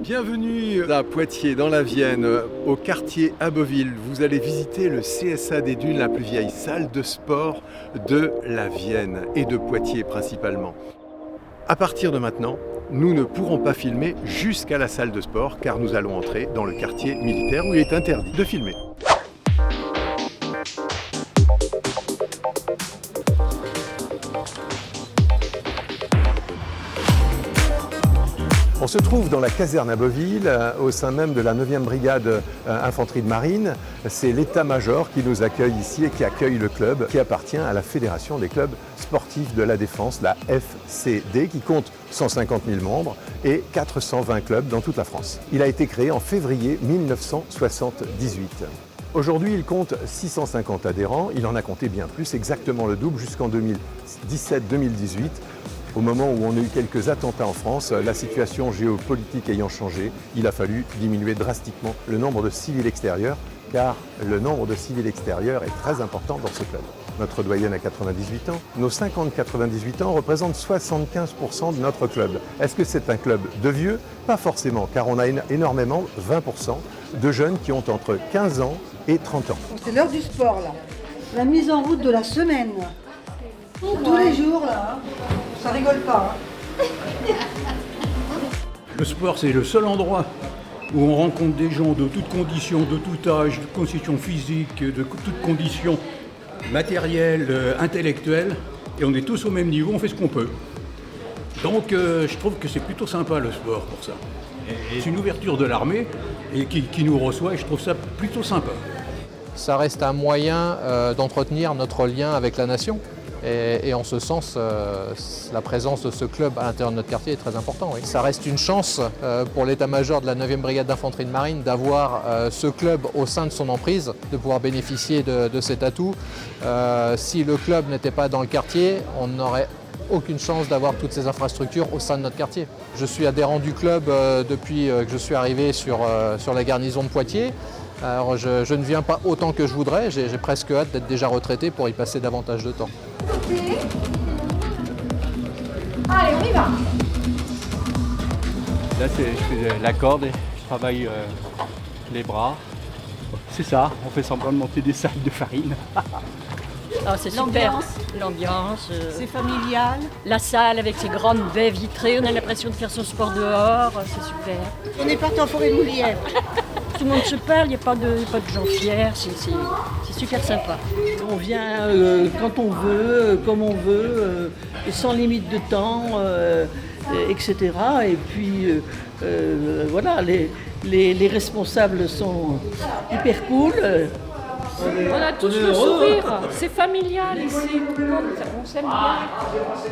Bienvenue à Poitiers, dans la Vienne, au quartier Abbeville. Vous allez visiter le CSA des Dunes, la plus vieille salle de sport de la Vienne et de Poitiers principalement. À partir de maintenant, nous ne pourrons pas filmer jusqu'à la salle de sport car nous allons entrer dans le quartier militaire où il est interdit de filmer. On se trouve dans la caserne Abbeville, au sein même de la 9e brigade infanterie de marine. C'est l'état-major qui nous accueille ici et qui accueille le club qui appartient à la Fédération des clubs sportifs de la défense, la FCD, qui compte 150 000 membres et 420 clubs dans toute la France. Il a été créé en février 1978. Aujourd'hui, il compte 650 adhérents. Il en a compté bien plus, exactement le double jusqu'en 2017-2018. Au moment où on a eu quelques attentats en France, la situation géopolitique ayant changé, il a fallu diminuer drastiquement le nombre de civils extérieurs, car le nombre de civils extérieurs est très important dans ce club. Notre doyenne a 98 ans. Nos 50-98 ans représentent 75% de notre club. Est-ce que c'est un club de vieux? Pas forcément, car on a énormément, 20%, de jeunes qui ont entre 15 ans et 30 ans. C'est l'heure du sport, là. La mise en route de la semaine. Tous les jours, là. Ça rigole pas. Le sport, c'est le seul endroit où on rencontre des gens de toutes conditions, de tout âge, de conditions physiques, de toutes conditions matérielles, intellectuelles, et on est tous au même niveau, on fait ce qu'on peut. Donc je trouve que c'est plutôt sympa le sport pour ça. C'est une ouverture de l'armée et qui nous reçoit et je trouve ça plutôt sympa. Ça reste un moyen d'entretenir notre lien avec la nation. Et en ce sens, la présence de ce club à l'intérieur de notre quartier est très importante. Oui. Ça reste une chance pour l'état-major de la 9e brigade d'infanterie de marine d'avoir ce club au sein de son emprise, de pouvoir bénéficier de cet atout. Si le club n'était pas dans le quartier, on n'aurait aucune chance d'avoir toutes ces infrastructures au sein de notre quartier. Je suis adhérent du club depuis que je suis arrivé sur la garnison de Poitiers. Alors je ne viens pas autant que je voudrais, j'ai presque hâte d'être déjà retraité pour y passer davantage de temps. Allez, on y va. Là, je fais la corde et je travaille les bras. C'est ça, on fait semblant de monter des sacs de farine. Ah, c'est super, l'ambiance. C'est familial. La salle avec ses grandes baies vitrées, on a l'impression de faire son sport dehors, c'est super. On est parti en forêt de Moulière. Tout le monde se parle, il n'y a pas de gens fiers, c'est super sympa. On vient quand on veut, comme on veut, sans limite de temps, etc. Et puis voilà, les responsables sont hyper cool. On a tous le sourire, c'est familial ici, on s'aime bien,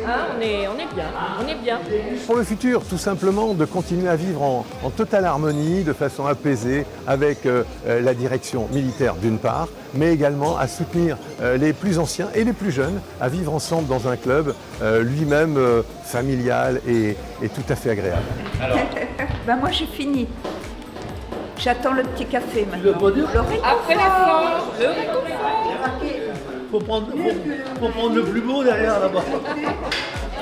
hein, on est bien. Pour le futur, tout simplement de continuer à vivre en totale harmonie, de façon apaisée avec la direction militaire d'une part, mais également à soutenir les plus anciens et les plus jeunes à vivre ensemble dans un club lui-même familial et tout à fait agréable. Ben moi j'ai fini. J'attends le petit café maintenant. Après l'effort, le réconfort. Faut prendre le plus beau derrière là-bas.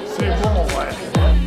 C'est bon, ouais.